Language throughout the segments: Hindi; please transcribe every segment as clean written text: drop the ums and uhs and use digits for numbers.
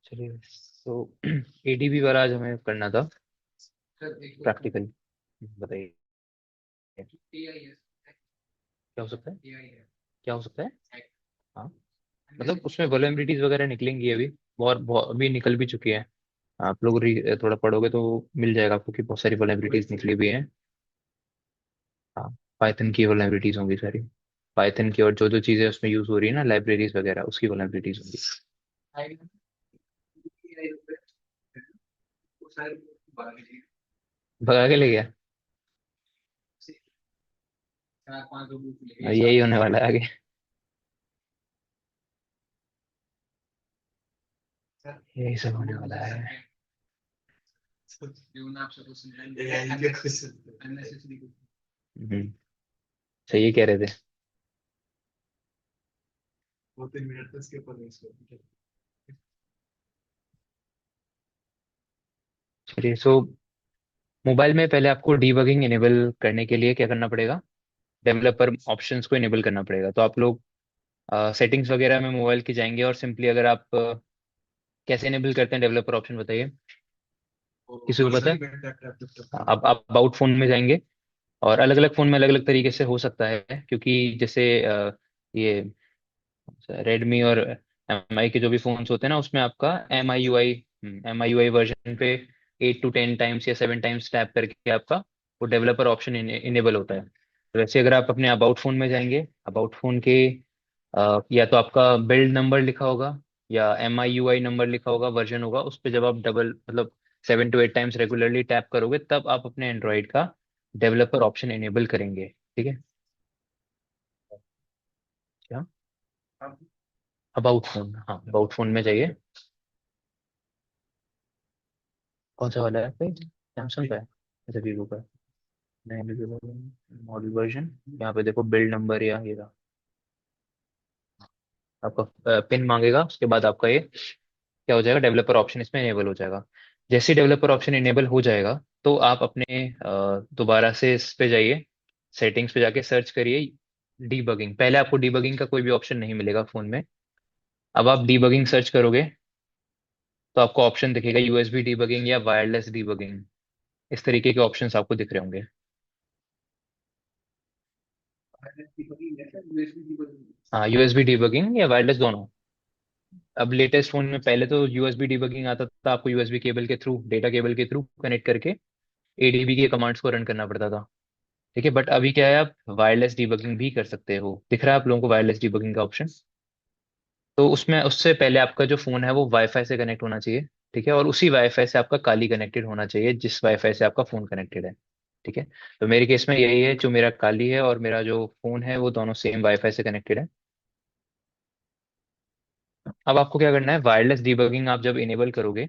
चलिए। तो एडीबी वाला आज हमें करना था प्रैक्टिकल। बताइए क्या हो सकता है। क्या हो सकता है। हाँ, मतलब उसमें वल्नरेबिलिटीज वगैरह निकलेंगी अभी। अभी निकल भी चुकी है। आप लोग थोड़ा पढ़ोगे तो मिल जाएगा आपको कि बहुत सारी वल्नरेबिलिटीज निकली भी हैं। हाँ, पाइथन की वल्नरेबिलिटीज होंगी सारी। पाइथन की और जो जो चीजें उसमें यूज हो रही है ना, लाइब्रेरीज वगैरह, उसकी वल्नरेबिलिटीज होंगी। भगा के ले गया। यही होने वाला है आगे। यही सब होने वाला है। हम्म, सही कह रहे थे। चलिए। सो मोबाइल में पहले आपको डीबगिंग इनेबल करने के लिए क्या करना पड़ेगा। डेवलपर ऑप्शंस को इनेबल करना पड़ेगा। तो आप लोग सेटिंग्स वगैरह में मोबाइल की जाएंगे और सिंपली अगर आप कैसे इनेबल करते हैं डेवलपर ऑप्शन बताइए। किसी को पता है। आप अबाउट फोन में जाएंगे और अलग अलग फोन में अलग अलग तरीके से हो सकता है, क्योंकि जैसे ये रेडमी और एम आई के जो भी फोन्स होते हैं ना, उसमें आपका M I U I version पे 8 to 10 टाइम्स या 7 टाइम्स टैप करके आपका वो डेवलपर ऑप्शन इनेबल होता है। तो वैसे अगर आप अपने अबाउट फोन में जाएंगे, अबाउट फोन के या तो आपका बिल्ड नंबर लिखा होगा या एम आई नंबर लिखा होगा, वर्जन होगा, उस पर जब आप डबल मतलब 7 to 8 टाइम्स रेगुलरली टैप करोगे तब आप अपने एंड्रॉइड का डेवलपर ऑप्शन इनेबल करेंगे। ठीक है। क्या। अबाउट फोन, हाँ अबाउट फोन में जाइए। कौन सा वाला है भाई। सैमसंग का है। अच्छा, वीवो का है। नहीं, वीवो मॉडल वर्जन। यहाँ पे देखो बिल्ड नंबर या ये रहा। आपका पिन मांगेगा, उसके बाद आपका ये क्या हो जाएगा, डेवलपर ऑप्शन इसमें इनेबल हो जाएगा। जैसे डेवलपर ऑप्शन इनेबल हो जाएगा तो आप अपने दोबारा से इस पे जाइए, सेटिंग्स पे जाके सर्च करिए डीबगिंग। पहले आपको डीबगिंग का कोई भी ऑप्शन नहीं मिलेगा फोन में। अब आप डीबगिंग सर्च करोगे तो आपको ऑप्शन दिखेगा यूएसबी डीबगिंग या वायरलेस डीबगिंग। इस तरीके के ऑप्शंस आपको दिख रहे होंगे। हाँ, यूएसबी डीबगिंग या वायरलेस दोनों। अब लेटेस्ट फोन में, पहले तो यूएसबी डीबगिंग आता था, आपको यूएसबी केबल के थ्रू, डेटा केबल के थ्रू कनेक्ट करके एडीबी के कमांड्स को रन करना पड़ता था। ठीक है, बट अभी क्या है, आप वायरलेस डीबगिंग भी कर सकते हो। दिख रहा है आप लोगों को वायरलेस डीबगिंग का ऑप्शन। तो उसमें उससे पहले आपका जो फोन है वो वाईफाई से कनेक्ट होना चाहिए। ठीक है, और उसी वाईफाई से आपका काली कनेक्टेड होना चाहिए जिस वाईफाई से आपका फोन कनेक्टेड है। ठीक है। तो मेरे केस में यही है, जो मेरा काली है और मेरा जो फोन है वो दोनों सेम वाईफाई से कनेक्टेड है। अब आपको क्या करना है, वायरलेस डीबगिंग आप जब इनेबल करोगे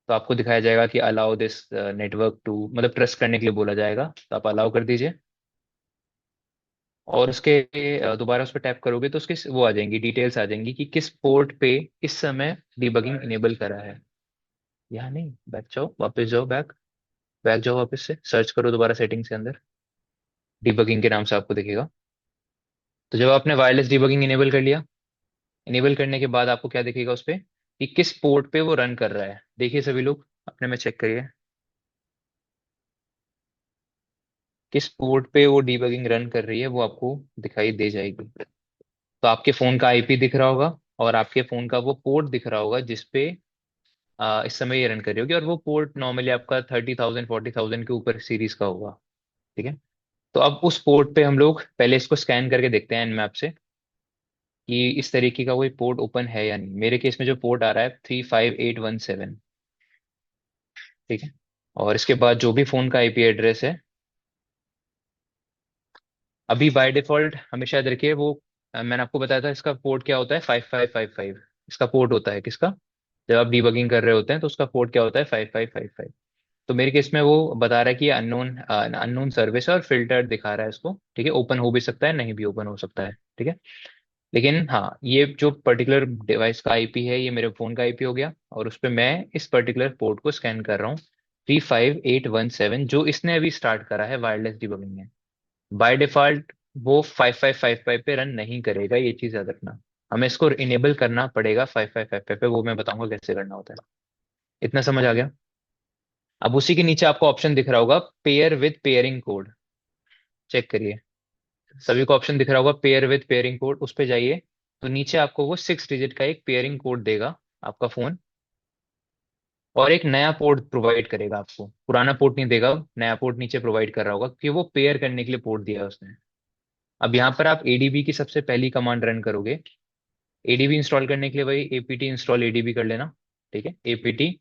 तो आपको दिखाया जाएगा कि अलाउ दिस नेटवर्क टू, मतलब ट्रस्ट करने के लिए बोला जाएगा, तो आप अलाउ कर दीजिए। और उसके दोबारा उस पर टैप करोगे तो उसके वो आ जाएंगी, डिटेल्स आ जाएंगी कि किस पोर्ट पे इस समय डीबगिंग इनेबल करा है। यहाँ नहीं, बैक जाओ, वापस जाओ, बैक। बैक जाओ, वापस से सर्च करो दोबारा सेटिंग्स के अंदर, डीबगिंग के नाम से आपको दिखेगा। तो जब आपने वायरलेस डीबगिंग इनेबल कर लिया, इनेबल करने के बाद आपको क्या दिखेगा उस पे कि किस पोर्ट पे वो रन कर रहा है। देखिए सभी लोग अपने में चेक करिए किस पोर्ट पे वो डीबगिंग रन कर रही है, वो आपको दिखाई दे जाएगी। तो आपके फोन का आईपी दिख रहा होगा और आपके फोन का वो पोर्ट दिख रहा होगा जिसपे इस समय ये रन कर रही होगी, और वो पोर्ट नॉर्मली आपका 30,000 40,000 के ऊपर सीरीज का होगा। ठीक है। तो अब उस पोर्ट पे हम लोग पहले इसको स्कैन करके देखते हैं मैप से कि इस तरीके का कोई पोर्ट ओपन है या नहीं। मेरे केस में जो पोर्ट आ रहा है 35817। ठीक है। और इसके बाद जो भी फोन का आईपी एड्रेस है, अभी बाय डिफॉल्ट हमेशा याद रखिए वो मैंने आपको बताया था इसका पोर्ट क्या होता है, 5555। इसका पोर्ट होता है किसका, जब आप डीबगिंग कर रहे होते हैं तो उसका पोर्ट क्या होता है, 5555। तो मेरे केस में वो बता रहा है कि ये अननोन अननोन सर्विस है और फिल्टर दिखा रहा है इसको। ठीक है, ओपन हो भी सकता है, नहीं भी ओपन हो सकता है। ठीक है। लेकिन हाँ, ये जो पर्टिकुलर डिवाइस का आईपी है ये मेरे फोन का आईपी हो गया, और उस पर मैं इस पर्टिकुलर पोर्ट को स्कैन कर रहा हूँ 35817, जो इसने अभी स्टार्ट करा है वायरलेस डिबगिंग में। बाय डिफॉल्ट वो 5555 पे रन नहीं करेगा, ये चीज याद रखना। हमें इसको इनेबल करना पड़ेगा 5555 पे, वो मैं बताऊंगा कैसे करना होता है। इतना समझ आ गया? अब उसी के नीचे आपको ऑप्शन दिख रहा होगा pair with pairing code, check करिए। सभी को ऑप्शन दिख रहा होगा पेयर विद पेयरिंग कोड, उस पे जाइए। तो नीचे आपको वो 6 डिजिट का एक पेयरिंग कोड देगा आपका फोन, और एक नया पोर्ट प्रोवाइड करेगा आपको, पुराना पोर्ट नहीं देगा, नया पोर्ट नीचे प्रोवाइड कर रहा होगा कि वो पेयर करने के लिए पोर्ट दिया है उसने। अब यहाँ पर आप एडीबी की सबसे पहली कमांड रन करोगे। एडीबी इंस्टॉल करने के लिए वही एपीटी इंस्टॉल एडीबी कर लेना। ठीक है, एपीटी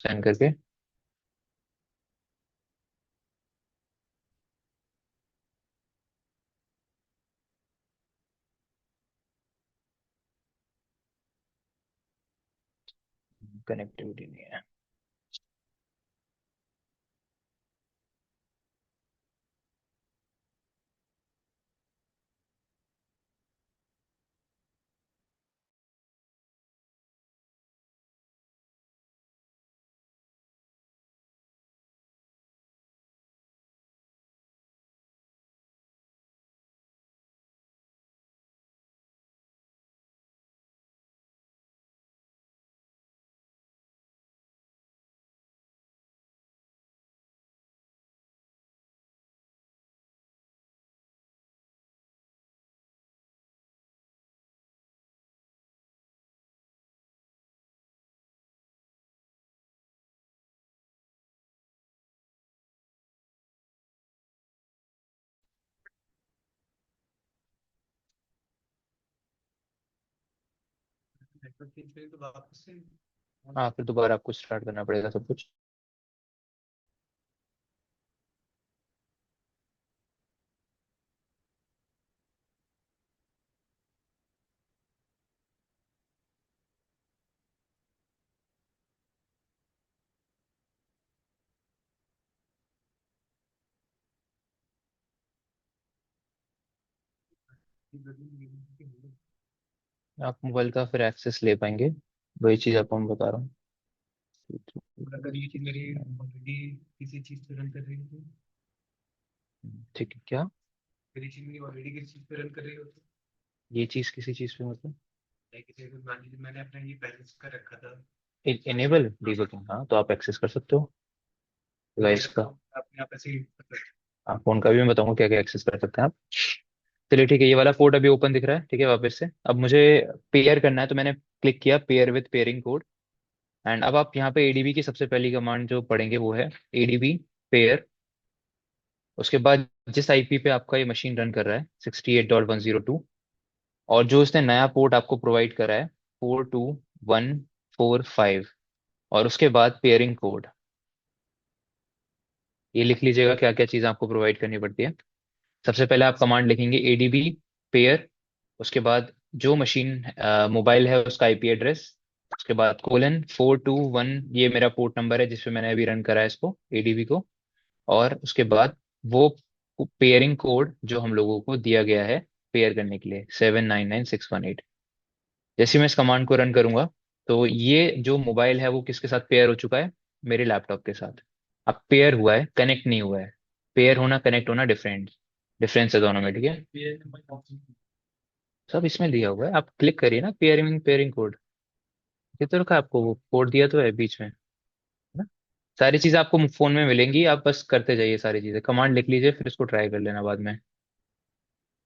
सेंड करके। कनेक्टिविटी नहीं है। हाँ, फिर दोबारा आपको स्टार्ट करना पड़ेगा सब कुछ। आप मोबाइल का फिर एक्सेस ले पाएंगे, वही चीज आपको मैं बता रहा हूँ। ठीक है क्या? ये चीज किसी चीज पे मतलब इनेबल डीबगिंग, हाँ तो आप एक्सेस कर सकते हो डिवाइस का। हाँ, फोन का भी मैं बताऊंगा क्या क्या एक्सेस कर सकते हैं आप। चलिए ठीक है, ये वाला पोर्ट अभी ओपन दिख रहा है, ठीक है वापस से। अब मुझे पेयर करना है, तो मैंने क्लिक किया pair with pairing code. And अब आप यहाँ पे एडीबी की सबसे पहली कमांड जो पढ़ेंगे वो है एडीबी पेयर। उसके बाद जिस आईपी पे आपका ये मशीन रन कर रहा है 68.102, और जो इसने नया पोर्ट आपको प्रोवाइड करा है 42145, और उसके बाद पेयरिंग कोड। ये लिख लीजिएगा क्या क्या चीज़ आपको प्रोवाइड करनी पड़ती है। सबसे पहले आप कमांड लिखेंगे एडीबी पेयर, उसके बाद जो मशीन मोबाइल है उसका आईपी एड्रेस, उसके बाद कोलन 421, ये मेरा पोर्ट नंबर है जिसपे मैंने अभी रन करा है इसको एडीबी को, और उसके बाद वो पेयरिंग कोड जो हम लोगों को दिया गया है पेयर करने के लिए 799618। जैसे ही मैं इस कमांड को रन करूंगा तो ये जो मोबाइल है वो किसके साथ पेयर हो चुका है, मेरे लैपटॉप के साथ। अब पेयर हुआ है, कनेक्ट नहीं हुआ है। पेयर होना कनेक्ट होना डिफरेंट डिफरेंस है दोनों में, ठीक है। सब इसमें दिया हुआ है, आप क्लिक करिए ना पेयरिंग पेयरिंग कोड। ये तो रखा आपको, वो कोड दिया तो है बीच में, है ना। सारी चीजें आपको फोन में मिलेंगी, आप बस करते जाइए सारी चीजें, कमांड लिख लीजिए फिर इसको ट्राई कर लेना बाद में।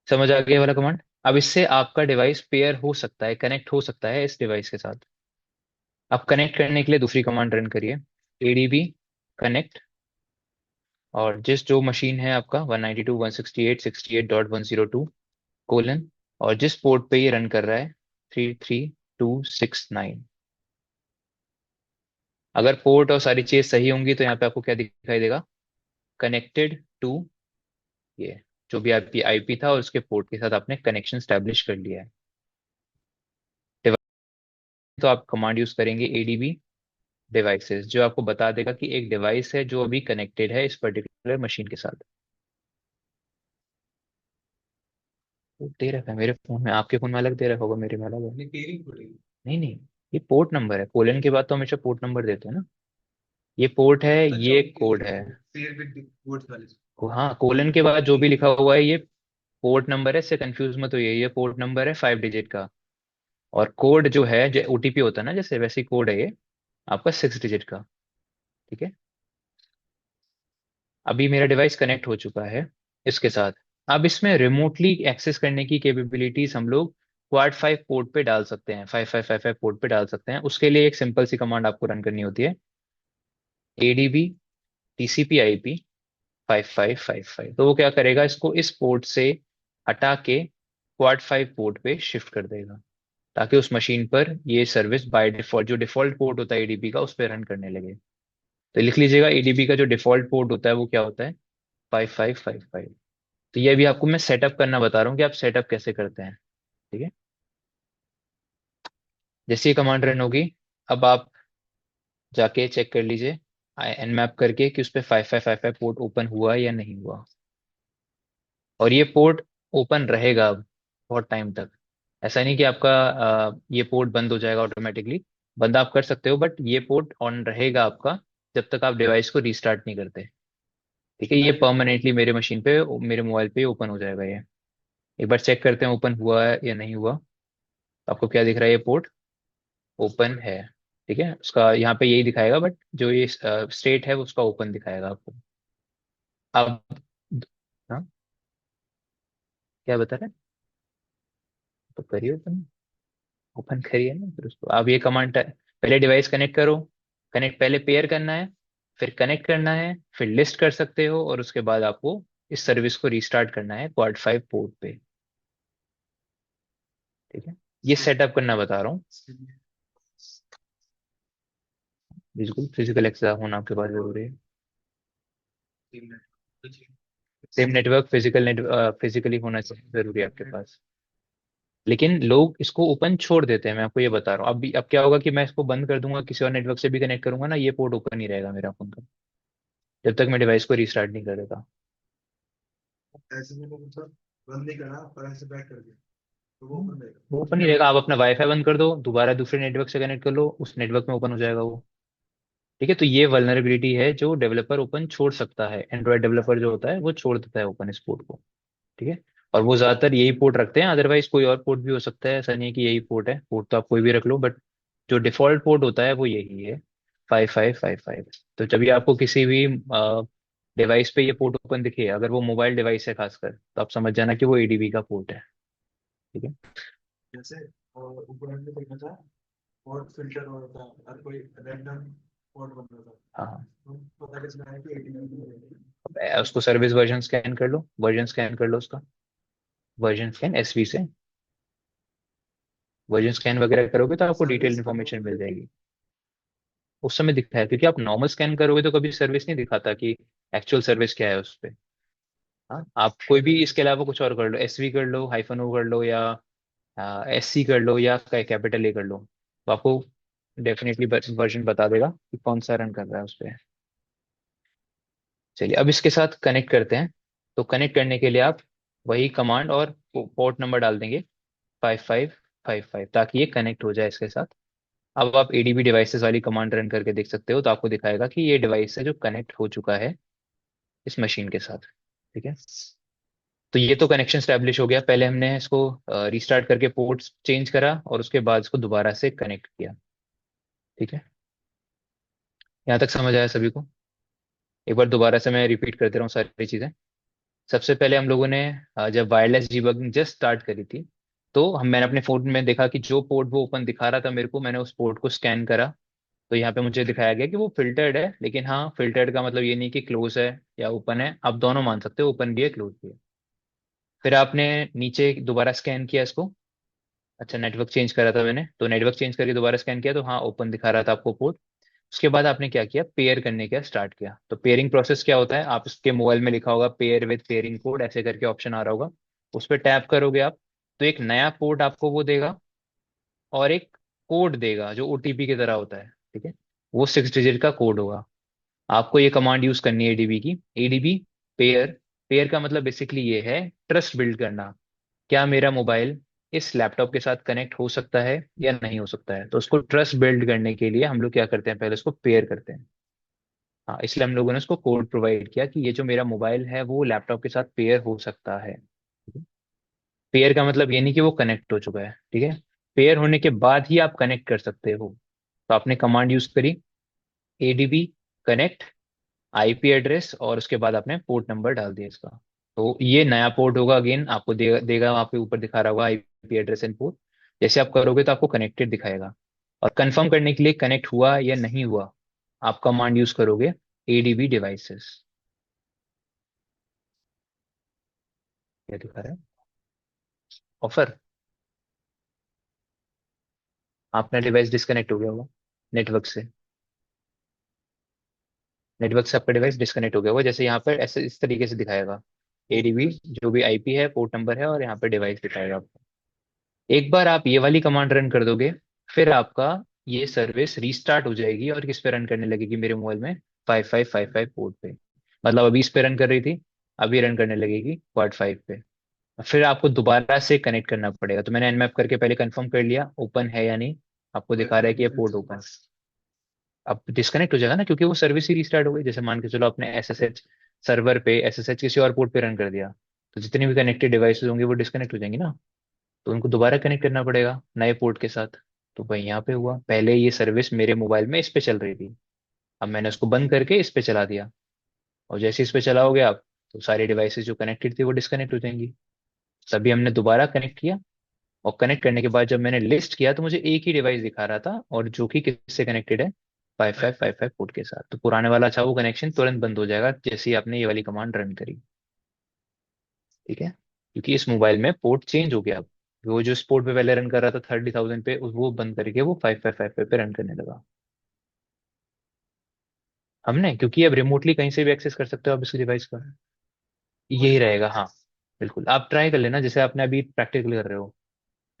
समझ आ गया ये वाला कमांड। अब इससे आपका डिवाइस पेयर हो सकता है, कनेक्ट हो सकता है इस डिवाइस के साथ। अब कनेक्ट करने के लिए दूसरी कमांड रन करिए एडीबी कनेक्ट, और जिस जो मशीन है आपका 192.168.168.102 कोलन, और जिस पोर्ट पे ये रन कर रहा है 33269। अगर पोर्ट और सारी चीज सही होंगी तो यहाँ पे आपको क्या दिखाई देगा, कनेक्टेड टू, ये जो भी आपकी आईपी था और उसके पोर्ट के साथ आपने कनेक्शन स्टैब्लिश कर लिया है। तो आप कमांड यूज करेंगे एडीबी डिवाइसेस, जो आपको बता देगा कि एक डिवाइस है जो अभी कनेक्टेड है इस पर्टिकुलर मशीन के साथ। तो दे रखा है मेरे फोन में, आपके फोन में अलग दे रखा होगा, मेरे में अलग है। नहीं नहीं, ये पोर्ट नंबर है, कोलन के बाद तो हमेशा पोर्ट नंबर देते हैं ना। ये पोर्ट है, ये कोड है। हाँ, कोलन के बाद जो भी लिखा हुआ है ये पोर्ट नंबर है, इससे कंफ्यूज मत होइए, ये पोर्ट नंबर है 5 डिजिट का। और कोड जो है, जो ओटीपी होता है ना जैसे, वैसे ही कोड है ये आपका 6 डिजिट का, ठीक है। अभी मेरा डिवाइस कनेक्ट हो चुका है इसके साथ। अब इसमें रिमोटली एक्सेस करने की कैपेबिलिटीज हम लोग क्वाड 5 पोर्ट पे डाल सकते हैं, 5555 पोर्ट पे डाल सकते हैं। उसके लिए एक सिंपल सी कमांड आपको रन करनी होती है एडीबी टीसीपी आईपी 5555। तो वो क्या करेगा, इसको इस पोर्ट से हटा के क्वाड 5 पोर्ट पे शिफ्ट कर देगा, ताकि उस मशीन पर ये सर्विस बाय डिफॉल्ट, जो डिफॉल्ट पोर्ट होता है एडीबी का, उस पर रन करने लगे। तो लिख लीजिएगा एडीबी का जो डिफॉल्ट पोर्ट होता है वो क्या होता है, 5555। तो ये अभी आपको मैं सेटअप करना बता रहा हूँ कि आप सेटअप कैसे करते हैं, ठीक है। जैसे ये कमांड रन होगी, अब आप जाके चेक कर लीजिए एन मैप करके कि उस पर 5555 पोर्ट ओपन हुआ या नहीं हुआ। और ये पोर्ट ओपन रहेगा अब बहुत टाइम तक। ऐसा नहीं कि आपका ये पोर्ट बंद हो जाएगा ऑटोमेटिकली, बंद आप कर सकते हो, बट ये पोर्ट ऑन रहेगा आपका जब तक आप डिवाइस को रीस्टार्ट नहीं करते, ठीक है। ये परमानेंटली मेरे मशीन पे, मेरे मोबाइल पे ओपन हो जाएगा ये। एक बार चेक करते हैं ओपन हुआ है या नहीं हुआ। आपको क्या दिख रहा है, ये पोर्ट ओपन है, ठीक है। उसका यहाँ पे यही दिखाएगा, बट जो ये स्टेट है वो उसका ओपन दिखाएगा आपको। अब हाँ, क्या बता रहे हैं, तो करिए ओपन, ओपन करिए ना फिर उसको। अब ये कमांड, पहले डिवाइस कनेक्ट करो, कनेक्ट पहले पेयर करना है, फिर कनेक्ट करना है, फिर लिस्ट कर सकते हो, और उसके बाद आपको इस सर्विस को रीस्टार्ट करना है क्वाड 5 पोर्ट पे, ठीक है। ये सेटअप करना बता रहा हूँ। बिल्कुल फिजिकल एक्सेस होना आपके पास जरूरी है। सेम नेटवर्क, फिजिकली होना चाहिए, जरूरी है आपके पास। लेकिन लोग इसको ओपन छोड़ देते हैं, मैं आपको ये बता रहा हूँ। अब क्या होगा कि मैं इसको बंद कर दूंगा, किसी और नेटवर्क से भी कनेक्ट करूंगा ना, ये पोर्ट ओपन ही रहेगा मेरा फोन का, जब तक मैं डिवाइस को रीस्टार्ट नहीं कर देता। वो ओपन ही रहेगा, आप अपना वाईफाई बंद कर दो, दोबारा दूसरे नेटवर्क से कनेक्ट कर लो, उस नेटवर्क में ओपन हो जाएगा वो, ठीक है। तो ये वल्नरेबिलिटी है जो डेवलपर ओपन छोड़ सकता है, एंड्रॉयड डेवलपर जो होता है वो छोड़ देता है ओपन इस पोर्ट को, ठीक है। और वो ज्यादातर यही पोर्ट रखते हैं, अदरवाइज कोई और पोर्ट भी हो सकता है, ऐसा नहीं है कि यही पोर्ट है, पोर्ट तो आप कोई भी रख लो, बट जो डिफॉल्ट पोर्ट होता है वो यही है 5555। तो जब भी आपको किसी भी डिवाइस पे ये पोर्ट ओपन दिखे, अगर वो मोबाइल डिवाइस है खासकर, तो आप समझ जाना कि वो एडीबी का पोर्ट है, ठीक है। हाँ, उसको सर्विस वर्जन स्कैन कर लो, वर्जन स्कैन कर लो उसका, वर्जन स्कैन एसवी से। वर्जन स्कैन वगैरह करोगे तो आपको डिटेल इन्फॉर्मेशन मिल जाएगी। उस समय दिखता है, क्योंकि आप नॉर्मल स्कैन करोगे तो कभी सर्विस नहीं दिखाता कि एक्चुअल सर्विस क्या है उस पे। हाँ, आप कोई भी इसके अलावा कुछ और कर लो, एसवी कर लो, हाइफन ओ कर लो, या एससी कर लो, या कैपिटल ए कर लो, तो आपको डेफिनेटली वर्जन बता देगा कि कौन सा रन कर रहा है उस पे। चलिए अब इसके साथ कनेक्ट करते हैं। तो कनेक्ट करने के लिए आप वही कमांड और पोर्ट नंबर डाल देंगे 5555, ताकि ये कनेक्ट हो जाए इसके साथ। अब आप एडीबी डिवाइसेस वाली कमांड रन करके देख सकते हो, तो आपको दिखाएगा कि ये डिवाइस है जो कनेक्ट हो चुका है इस मशीन के साथ। ठीक है। तो ये तो कनेक्शन स्टैब्लिश हो गया। पहले हमने इसको रिस्टार्ट करके पोर्ट्स चेंज करा और उसके बाद इसको दोबारा से कनेक्ट किया। ठीक है। यहाँ तक समझ आया सभी को? एक बार दोबारा से मैं रिपीट करते रहा हूँ सारी चीजें। सबसे पहले हम लोगों ने जब वायरलेस डीबगिंग जस्ट स्टार्ट करी थी, तो मैंने अपने फोन में देखा कि जो पोर्ट वो ओपन दिखा रहा था मेरे को, मैंने उस पोर्ट को स्कैन करा। तो यहाँ पे मुझे दिखाया गया कि वो फिल्टर्ड है, लेकिन हाँ, फिल्टर्ड का मतलब ये नहीं कि क्लोज है या ओपन है, आप दोनों मान सकते हो, ओपन भी है क्लोज भी है। फिर आपने नीचे दोबारा स्कैन किया इसको। अच्छा, नेटवर्क चेंज करा था मैंने, तो नेटवर्क चेंज करके दोबारा स्कैन किया तो हाँ, ओपन दिखा रहा था आपको पोर्ट। उसके बाद आपने क्या किया, पेयर करने का स्टार्ट किया। तो पेयरिंग प्रोसेस क्या होता है, आप इसके मोबाइल में लिखा होगा पेयर विद पेयरिंग कोड, ऐसे करके ऑप्शन आ रहा होगा, उस पर टैप करोगे आप, तो एक नया पोर्ट आपको वो देगा, और एक कोड देगा जो ओटीपी की तरह होता है। ठीक है। वो 6 डिजिट का कोड होगा। आपको ये कमांड यूज करनी है एडीबी की, एडीबी पेयर। पेयर का मतलब बेसिकली ये है ट्रस्ट बिल्ड करना। क्या मेरा मोबाइल इस लैपटॉप के साथ कनेक्ट हो सकता है या नहीं हो सकता है, तो उसको ट्रस्ट बिल्ड करने के लिए हम लोग क्या करते हैं, पहले उसको पेयर करते हैं। हाँ, इसलिए हम लोगों ने उसको कोड प्रोवाइड किया कि ये जो मेरा मोबाइल है वो लैपटॉप के साथ पेयर हो सकता है। पेयर का मतलब ये नहीं कि वो कनेक्ट हो चुका है। ठीक है। पेयर होने के बाद ही आप कनेक्ट कर सकते हो। तो आपने कमांड यूज करी, एडीबी कनेक्ट, आईपी एड्रेस, और उसके बाद आपने पोर्ट नंबर डाल दिया इसका। तो ये नया पोर्ट होगा, अगेन आपको देगा वहां पे ऊपर दिखा रहा होगा आईपी एड्रेस एंड पोर्ट। जैसे आप करोगे तो आपको कनेक्टेड दिखाएगा। और कंफर्म करने के लिए कनेक्ट हुआ या नहीं हुआ, आप कमांड यूज करोगे एडीबी डिवाइसेस। क्या दिखा रहा है? ऑफर। आपका डिवाइस डिस्कनेक्ट हो गया होगा नेटवर्क से। नेटवर्क से आपका डिवाइस डिस्कनेक्ट हो गया होगा, जैसे यहाँ पर ऐसे इस तरीके से दिखाएगा, एडीबी जो भी आईपी है, पोर्ट नंबर है, और यहाँ पे डिवाइस दिखाएगा आपको। एक बार आप ये वाली कमांड रन कर दोगे, फिर आपका ये सर्विस रीस्टार्ट हो जाएगी और किस पे रन करने लगेगी, मेरे मोबाइल में 5555 पोर्ट पे। मतलब अभी इस पे रन कर रही थी, अभी रन करने लगेगी क्वाड 5 पे। फिर आपको दोबारा से कनेक्ट करना पड़ेगा। तो मैंने एनमैप करके पहले कंफर्म कर लिया ओपन है या नहीं, आपको दिखा रहा है कि ये पोर्ट ओपन। अब डिस्कनेक्ट हो जाएगा ना, क्योंकि वो सर्विस ही रिस्टार्ट हो गई। जैसे मान के चलो आपने एसएसएच सर्वर पे एसएसएच किसी और पोर्ट पे रन कर दिया, तो जितनी भी कनेक्टेड डिवाइसेस होंगे वो डिस्कनेक्ट हो जाएंगी ना, तो उनको दोबारा कनेक्ट करना पड़ेगा नए पोर्ट के साथ। तो भाई यहाँ पे हुआ, पहले ये सर्विस मेरे मोबाइल में इस पे चल रही थी, अब मैंने उसको बंद करके इस पे चला दिया, और जैसे इस पे चलाओगे आप, तो सारी डिवाइसेस जो कनेक्टेड थी वो डिस्कनेक्ट हो जाएंगी। तभी हमने दोबारा कनेक्ट किया, और कनेक्ट करने के बाद जब मैंने लिस्ट किया तो मुझे एक ही डिवाइस दिखा रहा था, और जो कि किससे कनेक्टेड है, 5555 पोर्ट के साथ। तो पुराने वाला था वो कनेक्शन तुरंत बंद हो जाएगा जैसे ही आपने ये वाली कमांड रन करी। ठीक है। क्योंकि इस मोबाइल में पोर्ट चेंज हो गया अब, वो जो इस पोर्ट पे पहले रन कर रहा था 30,000 पे, वो बंद करके वो 5555 पे रन करने लगा। हमने, क्योंकि अब रिमोटली कहीं से भी एक्सेस कर सकते हो आप इस डिवाइस का। यही रहेगा, हाँ। बिल्कुल, आप ट्राई कर लेना जैसे आपने अभी प्रैक्टिकल कर रहे हो।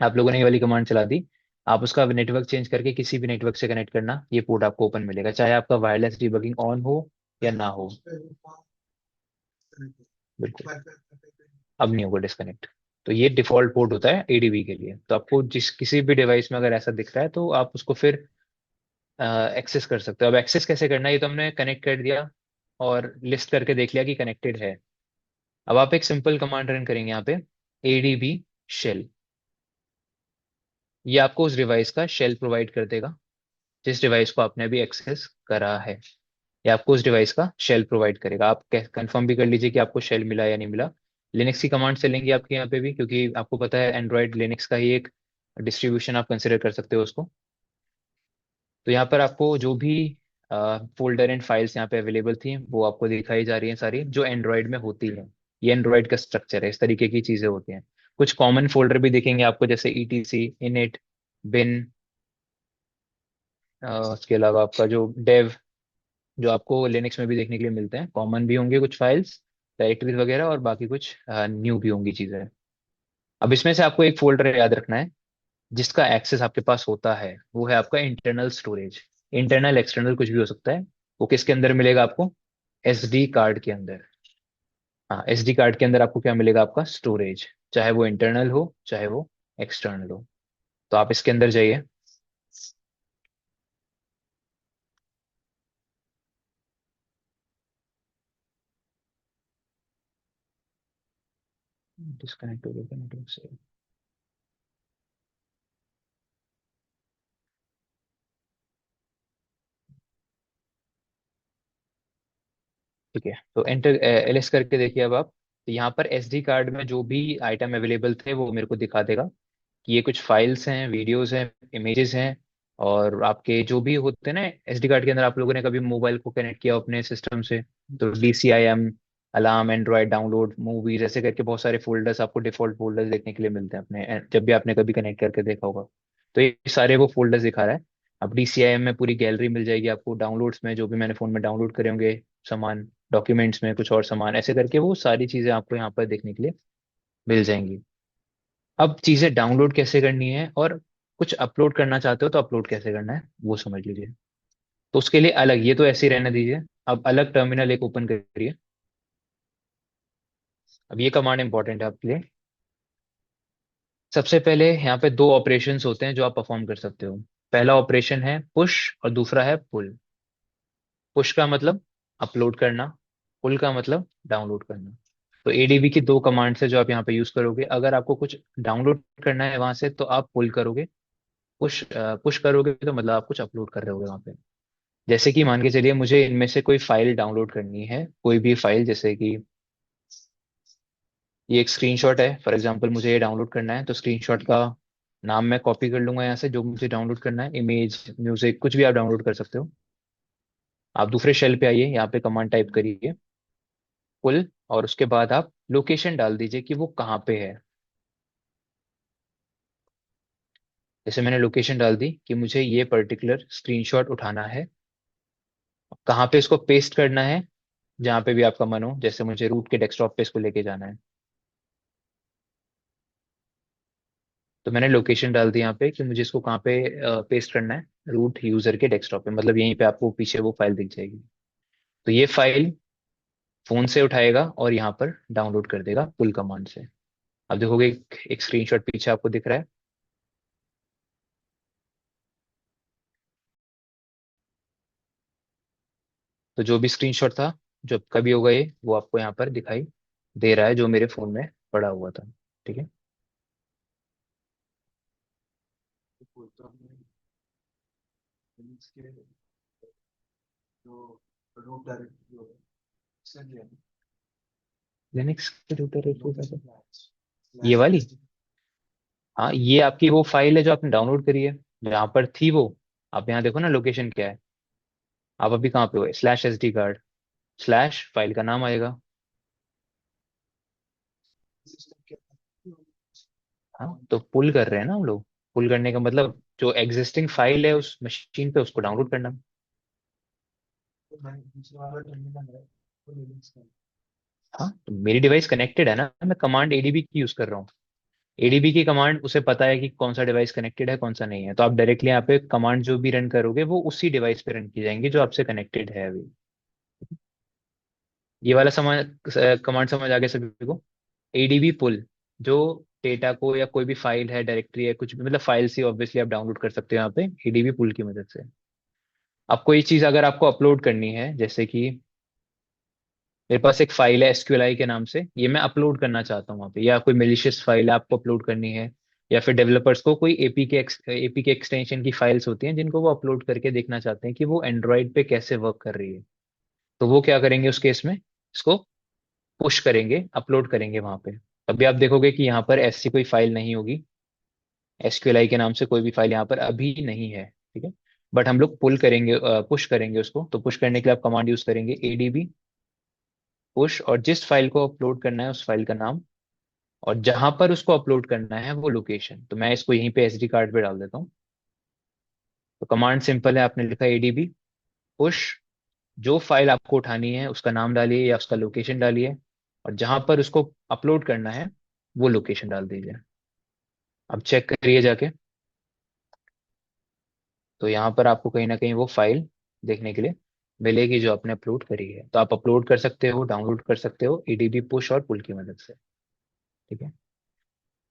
आप लोगों ने ये वाली कमांड चला दी, आप उसका नेटवर्क चेंज करके किसी भी नेटवर्क से कनेक्ट करना, ये पोर्ट आपको ओपन मिलेगा, चाहे आपका वायरलेस डिबगिंग ऑन हो या ना हो। बिल्कुल। अब नहीं होगा डिस्कनेक्ट। तो ये डिफॉल्ट पोर्ट होता है एडीबी के लिए। तो आपको जिस किसी भी डिवाइस में अगर ऐसा दिख रहा है तो आप उसको फिर एक्सेस कर सकते हो। अब एक्सेस कैसे करना है, ये तो हमने कनेक्ट कर दिया और लिस्ट करके देख लिया कि कनेक्टेड है। अब आप एक सिंपल कमांड रन करेंगे यहाँ पे, एडीबी शेल। ये आपको उस डिवाइस का शेल प्रोवाइड कर देगा जिस डिवाइस को आपने अभी एक्सेस करा है। ये आपको उस डिवाइस का शेल प्रोवाइड करेगा। आप कंफर्म भी कर लीजिए कि आपको शेल मिला या नहीं मिला। लिनक्स की कमांड चलेंगी आपके यहाँ पे भी, क्योंकि आपको पता है एंड्रॉयड लिनक्स का ही एक डिस्ट्रीब्यूशन आप कंसिडर कर सकते हो उसको। तो यहाँ पर आपको जो भी फोल्डर एंड फाइल्स यहाँ पे अवेलेबल थी वो आपको दिखाई जा रही हैं सारी, जो एंड्रॉयड में होती है। ये एंड्रॉयड का स्ट्रक्चर है, इस तरीके की चीजें होती हैं। कुछ कॉमन फोल्डर भी दिखेंगे आपको, जैसे ईटीसी, इनिट, बिन, उसके अलावा आपका जो डेव, जो आपको लिनक्स में भी देखने के लिए मिलते हैं, कॉमन भी होंगे कुछ फाइल्स, डायरेक्टरीज वगैरह, और बाकी कुछ न्यू भी होंगी चीजें। अब इसमें से आपको एक फोल्डर याद रखना है जिसका एक्सेस आपके पास होता है, वो है आपका इंटरनल स्टोरेज। इंटरनल एक्सटर्नल कुछ भी हो सकता है। वो किसके अंदर मिलेगा आपको? एसडी कार्ड के अंदर। हाँ, एसडी कार्ड के अंदर आपको क्या मिलेगा? आपका स्टोरेज, चाहे वो इंटरनल हो चाहे वो एक्सटर्नल हो। तो आप इसके अंदर जाइए। डिस्कनेक्ट हो गया नेटवर्क से। ठीक है, तो एंटर एलएस करके देखिए अब आप। तो यहाँ पर एसडी कार्ड में जो भी आइटम अवेलेबल थे वो मेरे को दिखा देगा कि ये कुछ फाइल्स हैं, वीडियोस हैं, इमेजेस हैं। और आपके जो भी होते हैं ना एसडी कार्ड के अंदर, आप लोगों ने कभी मोबाइल को कनेक्ट किया अपने सिस्टम से, तो DCIM, alarm, Android download, movies, ऐसे करके बहुत सारे फोल्डर्स आपको डिफॉल्ट फोल्डर्स देखने के लिए मिलते हैं अपने, जब भी आपने कभी कनेक्ट करके देखा होगा। तो ये सारे वो फोल्डर्स दिखा रहा है। अब DCIM में पूरी गैलरी मिल जाएगी आपको, डाउनलोड्स में जो भी मैंने फोन में डाउनलोड करे होंगे सामान, डॉक्यूमेंट्स में कुछ और सामान, ऐसे करके वो सारी चीजें आपको यहाँ पर देखने के लिए मिल जाएंगी। अब चीजें डाउनलोड कैसे करनी है और कुछ अपलोड करना चाहते हो तो अपलोड कैसे करना है वो समझ लीजिए। तो उसके लिए अलग, ये तो ऐसे ही रहने दीजिए। अब अलग टर्मिनल एक ओपन करिए। अब ये कमांड इंपॉर्टेंट है आपके लिए। सबसे पहले यहाँ पे दो ऑपरेशंस होते हैं जो आप परफॉर्म कर सकते हो। पहला ऑपरेशन है पुश और दूसरा है पुल। पुश का मतलब अपलोड करना, पुल का मतलब डाउनलोड करना। तो एडीबी की दो कमांड्स है जो आप यहाँ पे यूज करोगे। अगर आपको कुछ डाउनलोड करना है वहां से तो आप पुल करोगे, पुश पुश करोगे तो मतलब आप कुछ अपलोड कर रहे होगे वहां पे। जैसे कि मान के चलिए मुझे इनमें से कोई फाइल डाउनलोड करनी है, कोई भी फाइल, जैसे कि ये एक स्क्रीनशॉट है फॉर एग्जांपल, मुझे ये डाउनलोड करना है, तो स्क्रीनशॉट का नाम मैं कॉपी कर लूंगा यहाँ से, जो मुझे डाउनलोड करना है, इमेज, म्यूजिक, कुछ भी आप डाउनलोड कर सकते हो। आप दूसरे शेल पे आइए, यहाँ पे कमांड टाइप करिए पुल, और उसके बाद आप लोकेशन डाल दीजिए कि वो कहाँ पे है। जैसे मैंने लोकेशन डाल दी कि मुझे ये पर्टिकुलर स्क्रीनशॉट उठाना है, कहाँ पे इसको पेस्ट करना है, जहाँ पे भी आपका मन हो, जैसे मुझे रूट के डेस्कटॉप पे इसको लेके जाना है, तो मैंने लोकेशन डाल दी यहाँ पे कि मुझे इसको कहाँ पे पेस्ट करना है, रूट यूजर के डेस्कटॉप पे, मतलब यहीं पे आपको पीछे वो फाइल दिख जाएगी। तो ये फाइल फोन से उठाएगा और यहाँ पर डाउनलोड कर देगा पुल कमांड से। अब देखोगे एक स्क्रीनशॉट पीछे आपको दिख रहा है। तो जो भी स्क्रीनशॉट था, जो कभी होगा ये, वो आपको यहाँ पर दिखाई दे रहा है जो मेरे फोन में पड़ा हुआ था। ठीक है। लिनक्स के रूटर ये वाली, हाँ ये आपकी वो फाइल है जो आपने डाउनलोड करी है, जहाँ पर थी वो। आप यहाँ देखो ना लोकेशन क्या है, आप अभी कहाँ पे हो? /SD कार्ड स्लैश फाइल का नाम आएगा। हाँ, तो पुल कर रहे हैं ना हम लोग। पुल करने का मतलब जो एग्जिस्टिंग फाइल है उस मशीन पे उसको डाउनलोड करना। हाँ, तो मेरी डिवाइस कनेक्टेड है ना, मैं कमांड एडीबी की यूज कर रहा हूँ। एडीबी की कमांड उसे पता है कि कौन सा डिवाइस कनेक्टेड है कौन सा नहीं है, तो आप डायरेक्टली यहाँ पे कमांड जो भी रन करोगे वो उसी डिवाइस पे रन की जाएंगी जो आपसे कनेक्टेड है अभी। ये वाला समझ, कमांड समझ आ गया सभी को? एडीबी पुल, जो डेटा को या कोई भी फाइल है, डायरेक्टरी है, कुछ भी, मतलब फाइल से ऑब्वियसली आप डाउनलोड कर सकते हो यहाँ पे एडीबी पुल की मदद से। अब कोई चीज अगर आपको अपलोड करनी है, जैसे कि मेरे पास एक फाइल है SQLi के नाम से, ये मैं अपलोड करना चाहता हूँ वहाँ पे, या कोई मेलिशियस फाइल है आपको अपलोड करनी है, या फिर डेवलपर्स को कोई एपी के एक्सटेंशन की फाइल्स होती हैं जिनको वो अपलोड करके देखना चाहते हैं कि वो एंड्रॉइड पे कैसे वर्क कर रही है, तो वो क्या करेंगे उस केस में, इसको पुश करेंगे, अपलोड करेंगे वहां पे। अभी आप देखोगे कि यहाँ पर ऐसी कोई फाइल नहीं होगी, SQLi के नाम से कोई भी फाइल यहाँ पर अभी नहीं है। ठीक है। बट हम लोग पुल करेंगे, पुश करेंगे उसको, तो पुश करने के लिए आप कमांड यूज करेंगे एडीबी पुश, और जिस फाइल को अपलोड करना है उस फाइल का नाम और जहां पर उसको अपलोड करना है वो लोकेशन, तो मैं इसको यहीं पे एसडी कार्ड पे डाल देता हूँ। तो कमांड सिंपल है, आपने लिखा एडीबी पुश, जो फाइल आपको उठानी है उसका नाम डालिए या उसका लोकेशन डालिए, और जहां पर उसको अपलोड करना है वो लोकेशन डाल दीजिए। अब चेक करिए जाके, तो यहाँ पर आपको कहीं ना कहीं वो फाइल देखने के लिए मिलेगी जो आपने अपलोड करी है। तो आप अपलोड कर सकते हो, डाउनलोड कर सकते हो एडीबी पुश और पुल की मदद से। ठीक है।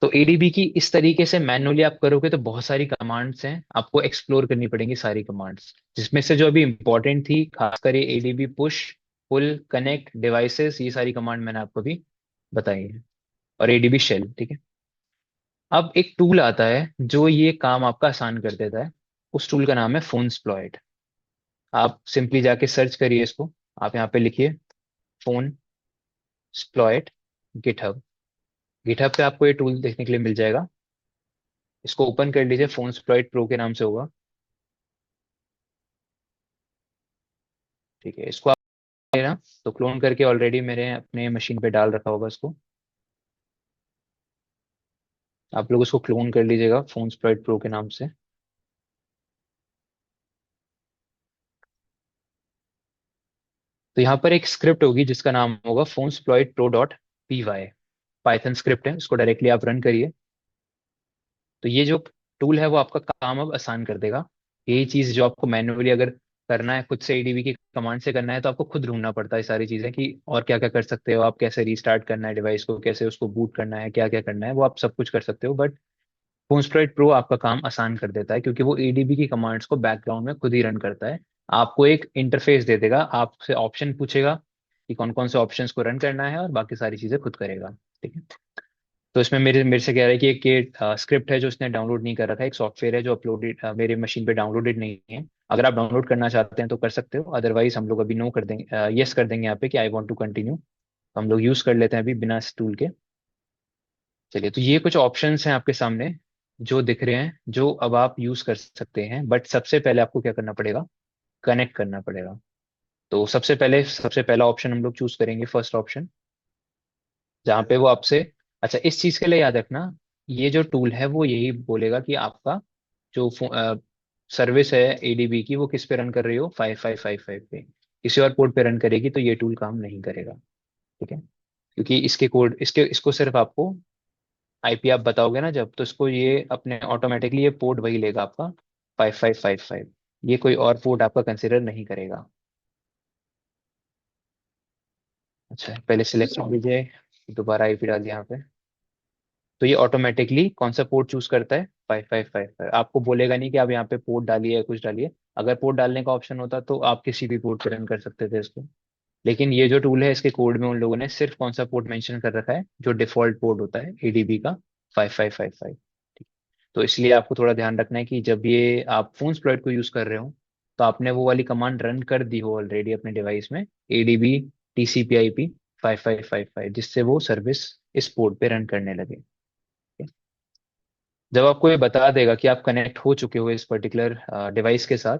तो एडीबी की इस तरीके से मैनुअली आप करोगे तो बहुत सारी कमांड्स हैं, आपको एक्सप्लोर करनी पड़ेंगी सारी कमांड्स, जिसमें से जो अभी इंपॉर्टेंट थी खासकर ये ADB push pull connect devices, ये सारी कमांड मैंने आपको अभी बताई है, और एडीबी शेल। ठीक है। अब एक टूल आता है जो ये काम आपका आसान कर देता है, उस टूल का नाम है फोन्सप्लॉयट। आप सिंपली जाके सर्च करिए इसको, आप यहाँ पे लिखिए फोन स्प्लॉयट गिटहब। गिटहब पे आपको ये टूल देखने के लिए मिल जाएगा। इसको ओपन कर लीजिए, फोन स्प्लॉयट प्रो के नाम से होगा। ठीक है, इसको आप लेना, तो क्लोन करके ऑलरेडी मेरे अपने मशीन पे डाल रखा होगा इसको। आप लोग उसको क्लोन कर लीजिएगा फोन स्प्लॉयट प्रो के नाम से। तो यहाँ पर एक स्क्रिप्ट होगी जिसका नाम होगा phone sploit pro dot P Y. Python script है, उसको डायरेक्टली आप रन करिए। तो ये जो टूल है वो आपका काम अब आसान कर देगा। यही चीज जो आपको मैन्युअली अगर करना है, खुद से एडीबी की कमांड से करना है, तो आपको खुद ढूंढना पड़ता है सारी चीजें कि और क्या क्या कर सकते हो आप, कैसे रीस्टार्ट करना है डिवाइस को, कैसे उसको बूट करना है, क्या क्या करना है, वो आप सब कुछ कर सकते हो। बट फोनस्प्राइट प्रो आपका काम आसान कर देता है, क्योंकि वो एडीबी की कमांड्स को बैकग्राउंड में खुद ही रन करता है। आपको एक इंटरफेस दे देगा, आपसे ऑप्शन पूछेगा कि कौन कौन से ऑप्शंस को रन करना है, और बाकी सारी चीजें खुद करेगा। ठीक है। तो इसमें मेरे मेरे से कह रहा है कि एक ये स्क्रिप्ट है जो उसने डाउनलोड नहीं कर रखा है, एक सॉफ्टवेयर है जो अपलोडेड मेरे मशीन पे डाउनलोडेड नहीं है। अगर आप डाउनलोड करना चाहते हैं तो कर सकते हो, अदरवाइज हम लोग अभी नो कर देंगे, यस कर देंगे यहाँ पे कि आई वांट टू कंटिन्यू। तो हम लोग यूज कर लेते हैं अभी बिना इस टूल के। चलिए, तो ये कुछ ऑप्शंस हैं आपके सामने जो दिख रहे हैं, जो अब आप यूज कर सकते हैं, बट सबसे पहले आपको क्या करना पड़ेगा, कनेक्ट करना पड़ेगा। तो सबसे पहला ऑप्शन हम लोग चूज करेंगे, फर्स्ट ऑप्शन, जहाँ पे वो आपसे, अच्छा इस चीज के लिए याद रखना, ये जो टूल है वो यही बोलेगा कि आपका जो सर्विस है एडीबी की वो किस पे रन कर रही हो, 5555 पे। किसी और पोर्ट पे रन करेगी तो ये टूल काम नहीं करेगा। ठीक है। क्योंकि इसके कोड इसके इसको सिर्फ आपको आईपी आप बताओगे ना जब, तो इसको ये अपने ऑटोमेटिकली ये पोर्ट वही लेगा आपका 5555। ये कोई और पोर्ट आपका कंसिडर नहीं करेगा। अच्छा, पहले सिलेक्ट कर लीजिए, दोबारा आईपी डालिए यहाँ पे। तो ये ऑटोमेटिकली कौन सा पोर्ट चूज करता है, 5555। आपको बोलेगा नहीं कि आप यहाँ पे पोर्ट डालिए या कुछ डालिए। अगर पोर्ट डालने का ऑप्शन होता तो आप किसी भी पोर्ट पे रन कर सकते थे इसको। लेकिन ये जो टूल है इसके कोड में उन लोगों ने सिर्फ कौन सा पोर्ट मेंशन कर रखा है, जो डिफॉल्ट पोर्ट होता है एडीबी का, 5555। तो इसलिए आपको थोड़ा ध्यान रखना है कि जब ये आप फोन स्प्लॉइट को यूज कर रहे हो, तो आपने वो वाली कमांड रन कर दी हो ऑलरेडी अपने डिवाइस में, एडीबी टीसीपी आईपी 5555, जिससे वो सर्विस इस पोर्ट पे रन करने लगे। जब आपको ये बता देगा कि आप कनेक्ट हो चुके हो इस पर्टिकुलर डिवाइस के साथ,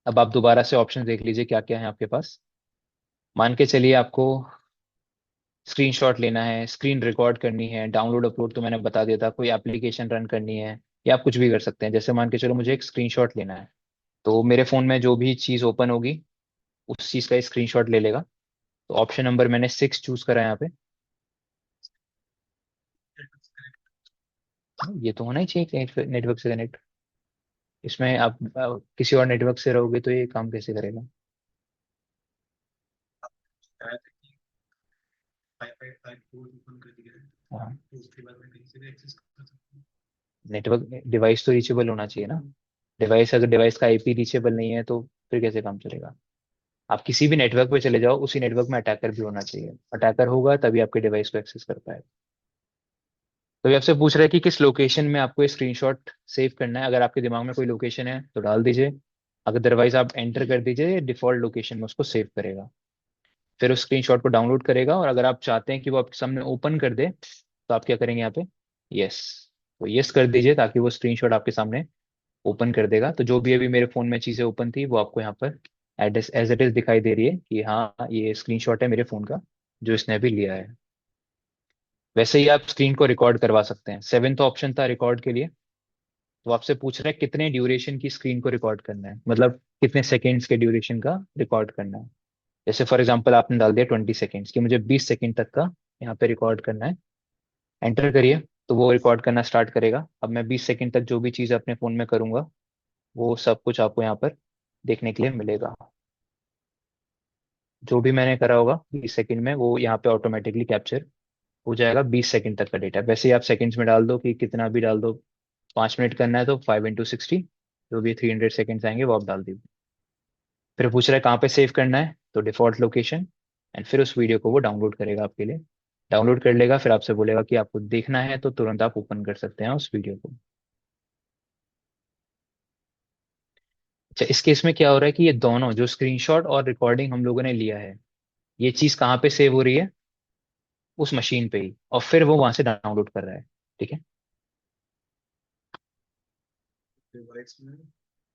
अब आप दोबारा से ऑप्शन देख लीजिए क्या क्या है आपके पास। मान के चलिए आपको स्क्रीनशॉट लेना है, स्क्रीन रिकॉर्ड करनी है, डाउनलोड अपलोड तो मैंने बता दिया था, कोई एप्लीकेशन रन करनी है, या आप कुछ भी कर सकते हैं। जैसे मान के चलो मुझे एक स्क्रीनशॉट लेना है, तो मेरे फोन में जो भी चीज़ ओपन होगी उस चीज़ का स्क्रीनशॉट ले लेगा। तो ऑप्शन नंबर मैंने 6 चूज करा है यहाँ पे। ये तो होना ही चाहिए नेटवर्क से कनेक्ट। इसमें आप किसी और नेटवर्क से रहोगे तो ये काम कैसे करेगा। हाँ, नेटवर्क डिवाइस तो रीचेबल होना चाहिए ना। डिवाइस, अगर डिवाइस का आईपी रीचेबल नहीं है तो फिर कैसे काम चलेगा। आप किसी भी नेटवर्क पे चले जाओ, उसी नेटवर्क में अटैकर भी होना चाहिए, अटैकर होगा तभी आपके डिवाइस को एक्सेस कर पाएगा। तो ये आपसे पूछ रहा है कि किस लोकेशन में आपको ये स्क्रीनशॉट सेव करना है। अगर आपके दिमाग में कोई लोकेशन है तो डाल दीजिए, अगर अदरवाइज आप एंटर कर दीजिए, डिफॉल्ट लोकेशन में उसको सेव करेगा। फिर उस स्क्रीनशॉट को डाउनलोड करेगा, और अगर आप चाहते हैं कि वो आपके सामने ओपन कर दे तो आप क्या करेंगे यहाँ पे, यस, तो यस कर दीजिए, ताकि वो स्क्रीनशॉट आपके सामने ओपन कर देगा। तो जो भी अभी मेरे फोन में चीजें ओपन थी वो आपको यहाँ पर एड्रेस एज इट इज दिखाई दे रही है कि हाँ ये स्क्रीनशॉट है मेरे फोन का जो इसने अभी लिया है। वैसे ही आप स्क्रीन को रिकॉर्ड करवा सकते हैं। सेवेंथ ऑप्शन था रिकॉर्ड के लिए। तो आपसे पूछ रहा है कितने ड्यूरेशन की स्क्रीन को रिकॉर्ड करना है, मतलब कितने सेकेंड्स के ड्यूरेशन का रिकॉर्ड करना है। जैसे फॉर एग्जांपल आपने डाल दिया 20 सेकेंड्स की, मुझे 20 सेकेंड तक का यहाँ पे रिकॉर्ड करना है। एंटर करिए, तो वो रिकॉर्ड करना स्टार्ट करेगा। अब मैं 20 सेकेंड तक जो भी चीज़ अपने फ़ोन में करूंगा वो सब कुछ आपको यहाँ पर देखने के लिए मिलेगा। जो भी मैंने करा होगा 20 सेकेंड में वो यहाँ पे ऑटोमेटिकली कैप्चर हो जाएगा। 20 सेकेंड तक का डेटा, वैसे ही आप सेकेंड्स में डाल दो कि कितना भी डाल दो। 5 मिनट करना है तो 5 × 60, जो भी 300 सेकेंड्स आएंगे वो आप डाल दीजिए। फिर पूछ रहा है कहाँ पे सेव करना है, तो डिफॉल्ट लोकेशन। एंड फिर उस वीडियो को वो डाउनलोड करेगा आपके लिए। डाउनलोड कर लेगा, फिर आपसे बोलेगा कि आपको देखना है तो तुरंत आप ओपन कर सकते हैं उस वीडियो को। अच्छा, इस केस में क्या हो रहा है कि ये दोनों जो स्क्रीनशॉट और रिकॉर्डिंग हम लोगों ने लिया है, ये चीज कहाँ पे सेव हो रही है, उस मशीन पे ही, और फिर वो वहां से डाउनलोड कर रहा है। ठीक है,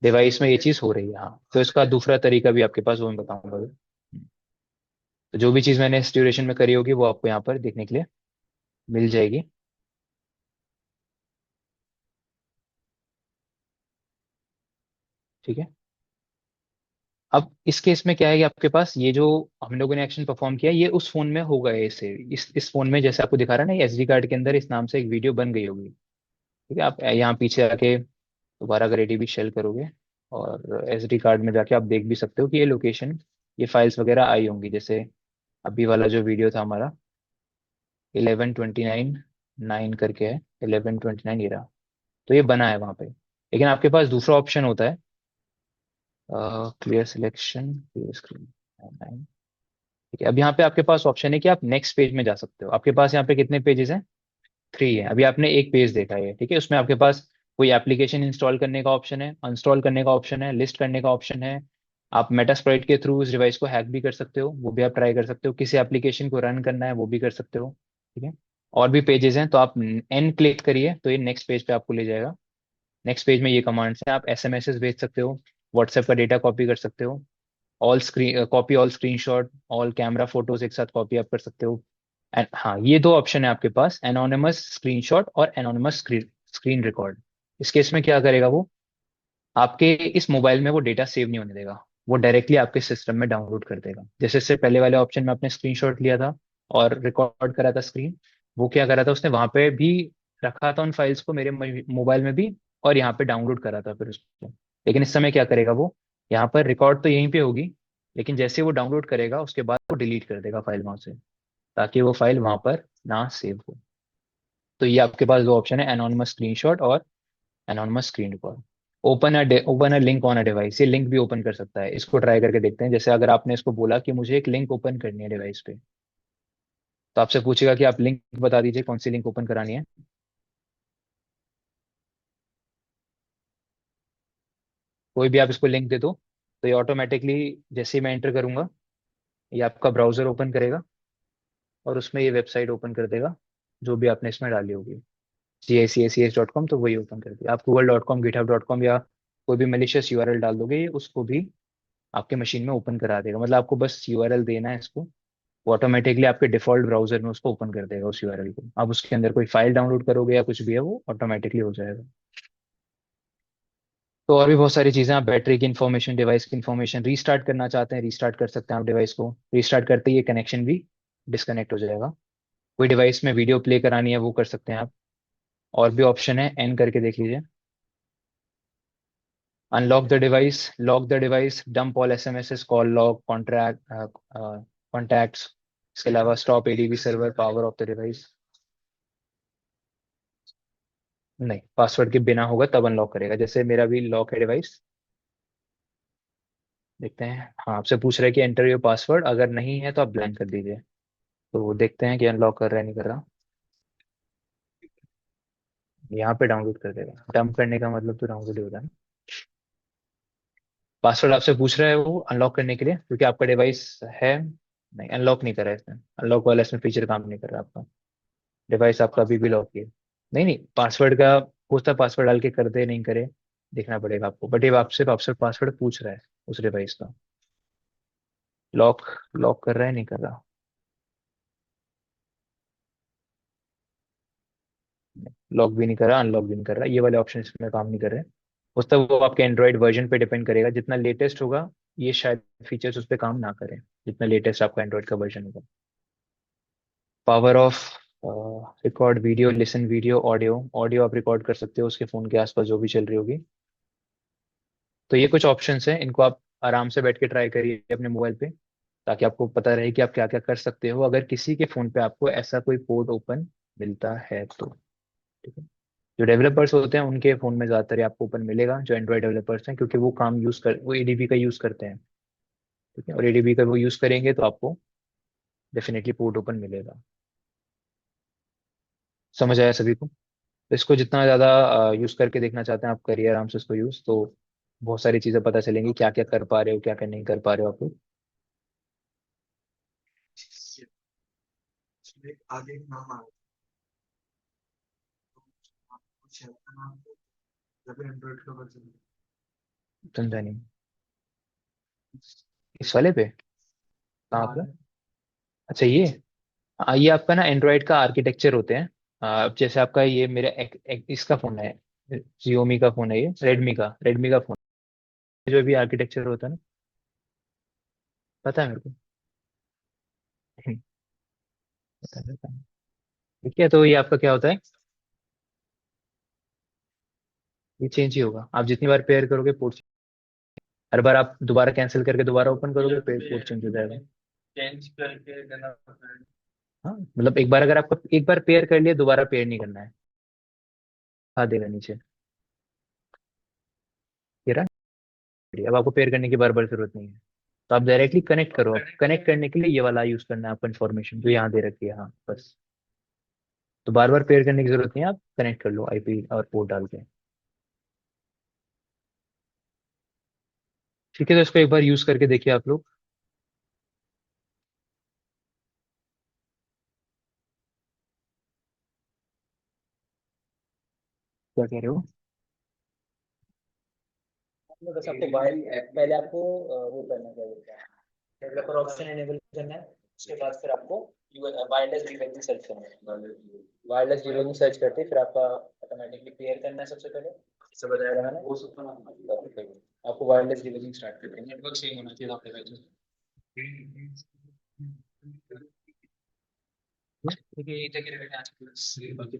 डिवाइस में ये चीज हो रही है। हाँ, तो इसका दूसरा तरीका भी आपके पास वो मैं बताऊंगा अभी। तो जो भी चीज मैंने इस ड्यूरेशन में करी होगी वो आपको यहाँ पर देखने के लिए मिल जाएगी। ठीक है, अब इस केस में क्या है कि आपके पास ये जो हम लोगों ने एक्शन परफॉर्म किया ये उस फोन में होगा। ऐसे इस फोन में जैसे आपको दिखा रहा है ना, एसडी कार्ड के अंदर इस नाम से एक वीडियो बन गई होगी। ठीक है, आप यहाँ पीछे आके दोबारा अगर एडीबी शेल करोगे और एसडी कार्ड में जाके आप देख भी सकते हो कि ये लोकेशन, ये फाइल्स वगैरह आई होंगी। जैसे अभी वाला जो वीडियो था हमारा 11:29:9 करके है, 11:29 ये रहा। तो ये बना है वहां पे। लेकिन आपके पास दूसरा ऑप्शन होता है, क्लियर सिलेक्शन, क्लियर स्क्रीन। ठीक है, अब यहाँ पे आपके पास ऑप्शन है कि आप नेक्स्ट पेज में जा सकते हो। आपके पास यहाँ पे कितने पेजेस हैं, 3 है। अभी आपने एक पेज देखा है, ठीक है। उसमें आपके पास कोई एप्लीकेशन इंस्टॉल करने का ऑप्शन है, अनस्टॉल करने का ऑप्शन है, लिस्ट करने का ऑप्शन है। आप मेटास्प्लॉइट के थ्रू इस डिवाइस को हैक भी कर सकते हो, वो भी आप ट्राई कर सकते हो। किसी एप्लीकेशन को रन करना है वो भी कर सकते हो। ठीक है, और भी पेजेस हैं, तो आप एन क्लिक करिए तो ये नेक्स्ट पेज पे आपको ले जाएगा। नेक्स्ट पेज में ये कमांड्स हैं, आप एसएमएस भेज सकते हो, व्हाट्सएप का डेटा कॉपी कर सकते हो, all screen copy, all screenshot, all camera photos एक साथ कॉपी आप कर सकते हो। एंड हाँ, ये दो ऑप्शन है आपके पास, एनोनिमस स्क्रीनशॉट और एनोनिमस स्क्रीन रिकॉर्ड। इस केस में क्या करेगा वो, आपके इस मोबाइल में वो डेटा सेव नहीं होने देगा, वो डायरेक्टली आपके सिस्टम में डाउनलोड कर देगा। जैसे इससे पहले वाले ऑप्शन में आपने स्क्रीनशॉट लिया था और रिकॉर्ड करा था स्क्रीन, वो क्या करा था उसने वहां पे भी रखा था उन फाइल्स को मेरे मोबाइल में भी, और यहाँ पे डाउनलोड करा था फिर उसको। लेकिन इस समय क्या करेगा वो, यहाँ पर रिकॉर्ड तो यहीं पे होगी, लेकिन जैसे वो डाउनलोड करेगा उसके बाद वो डिलीट कर देगा फाइल वहां से, ताकि वो फाइल वहां पर ना सेव हो। तो ये आपके पास दो ऑप्शन है, एनोनिमस स्क्रीनशॉट और anonymous screen record. Open a link on a device, ये लिंक भी ओपन कर सकता है। इसको ट्राई करके देखते हैं। जैसे अगर आपने इसको बोला कि मुझे एक लिंक ओपन करनी है डिवाइस पे, तो आपसे पूछेगा कि आप लिंक बता दीजिए कौन सी लिंक ओपन करानी है। कोई भी आप इसको लिंक दे दो, तो ये ऑटोमेटिकली जैसे ही मैं एंटर करूंगा ये आपका ब्राउजर ओपन करेगा और उसमें ये वेबसाइट ओपन कर देगा जो भी आपने इसमें डाली होगी। CICACS.com, तो वही ओपन कर दिया। आप google.com, github.com या कोई भी मेलिशियस यूआरएल डाल दोगे, ये उसको भी आपके मशीन में ओपन करा देगा। मतलब आपको बस यूआरएल देना है इसको, वो ऑटोमेटिकली आपके डिफॉल्ट ब्राउजर में उसको ओपन कर देगा उस यूआरएल को। आप उसके अंदर कोई फाइल डाउनलोड करोगे या कुछ भी है वो ऑटोमेटिकली हो जाएगा। तो और भी बहुत सारी चीजें, आप बैटरी की इन्फॉर्मेशन, डिवाइस की इन्फॉर्मेशन, रीस्टार्ट करना चाहते हैं रीस्टार्ट कर सकते हैं आप डिवाइस को। रीस्टार्ट करते ही ये कनेक्शन भी डिस्कनेक्ट हो जाएगा। कोई डिवाइस में वीडियो प्ले करानी है वो कर सकते हैं आप। और भी ऑप्शन है, एन करके देख लीजिए। Unlock the device, lock the device, dump all SMS, call log, contacts. इसके अलावा stop ADB server, power of the device. नहीं, पासवर्ड के बिना होगा तब अनलॉक करेगा। जैसे मेरा भी लॉक है डिवाइस, देखते हैं। हाँ, आपसे पूछ रहा है कि एंटर योर पासवर्ड, अगर नहीं है तो आप ब्लैंक कर दीजिए। तो देखते हैं कि अनलॉक कर रहा है नहीं कर रहा। यहाँ पे डाउनलोड कर देगा, डंप करने का मतलब तो डाउनलोड ही होता है ना। पासवर्ड आपसे पूछ रहा है वो अनलॉक करने के लिए, क्योंकि आपका डिवाइस है, नहीं अनलॉक नहीं करा है इसने। अनलॉक वाला इसमें फीचर काम नहीं कर रहा आपका, डिवाइस आपका अभी भी लॉक ही है। नहीं नहीं, पासवर्ड का पूछता, पासवर्ड डाल के कर दे नहीं करे देखना पड़ेगा आपको। बट ये आपसे आपसे पासवर्ड पूछ रहा है उस डिवाइस का। लॉक, लॉक कर रहा है नहीं कर रहा। लॉक भी नहीं कर रहा, अनलॉक भी नहीं कर रहा, ये वाले ऑप्शन इसमें काम नहीं कर रहे। उस तक वो आपके एंड्रॉयड वर्जन पे डिपेंड करेगा, जितना लेटेस्ट होगा ये शायद फीचर्स उस पर काम ना करें, जितना लेटेस्ट आपका एंड्रॉयड का वर्जन होगा। Power of record video, listen video, audio. Audio आप रिकॉर्ड कर सकते हो उसके फ़ोन के आसपास जो भी चल रही होगी। तो ये कुछ ऑप्शंस हैं, इनको आप आराम से बैठ के ट्राई करिए अपने मोबाइल पे, ताकि आपको पता रहे कि आप क्या क्या कर सकते हो अगर किसी के फ़ोन पे आपको ऐसा कोई पोर्ट ओपन मिलता है तो। ठीक है। जो डेवलपर्स होते हैं उनके फ़ोन में ज़्यादातर ये आपको ओपन मिलेगा, जो एंड्रॉयड डेवलपर्स हैं, क्योंकि वो एडीबी का यूज़ करते हैं। ठीक है, और एडीबी का वो यूज़ करेंगे तो आपको डेफिनेटली पोर्ट ओपन मिलेगा। समझ आया सभी को? तो इसको जितना ज़्यादा यूज़ करके देखना चाहते हैं आप, करिए आराम से इसको यूज़, तो बहुत सारी चीज़ें पता चलेंगी, क्या क्या कर पा रहे हो क्या क्या नहीं कर पा रहे हो आप लोग। आगे एक नाम आ कुछ है का नाम जब एंड्रॉइड का वर्जन समझा नहीं इस वाले पे, कहाँ पे? अच्छा ये आपका ना एंड्रॉयड का आर्किटेक्चर होते हैं। अब जैसे आपका ये मेरा इसका फोन है, जियोमी का फोन है, ये रेडमी का फोन, जो भी आर्किटेक्चर होता है ना, पता है मेरे को। पता है। ठीक है, तो ये आपका क्या होता है, ये चेंज ही होगा, आप जितनी बार पेयर करोगे पोर्ट, हर बार आप दोबारा कैंसिल करके दोबारा ओपन करोगे पोर्ट चेंज हो जाएगा। चेंज करके देना पड़ता है। हाँ, मतलब एक बार अगर आपको एक बार पेयर कर लिया, दोबारा पेयर नहीं करना है। हाँ, देगा नीचे, ये रहा। अब आपको पेयर करने की बार बार जरूरत नहीं है, तो आप डायरेक्टली कनेक्ट करो। आप कनेक्ट करने के लिए ये वाला यूज करना है आपको, इन्फॉर्मेशन जो यहाँ दे रखी है, हाँ बस। तो बार बार पेयर करने की जरूरत नहीं है, आप कनेक्ट कर लो आईपी और पोर्ट डाल के। ठीक है, तो इसको एक बार यूज करके देखिए आप लोग। क्या कह रहे हो? बस आपको वाइल पहले आपको वो करना क्या बोलते हैं, डेवलपर ऑप्शन एनेबल करना है। उसके बाद फिर आपको वायरलेस डिबगिंग सर्च करना है। वायरलेस डिबगिंग सर्च करते ही फिर आपका ऑटोमेटिकली पेयर करना है सबसे पहले। इससे बताया मैंने वो सब आपको वायरलेस डिबगिंग स्टार्ट करते हैं, नेटवर्क सही होना चाहिए आपके पास। ठीक है, ये तक आज की बाकी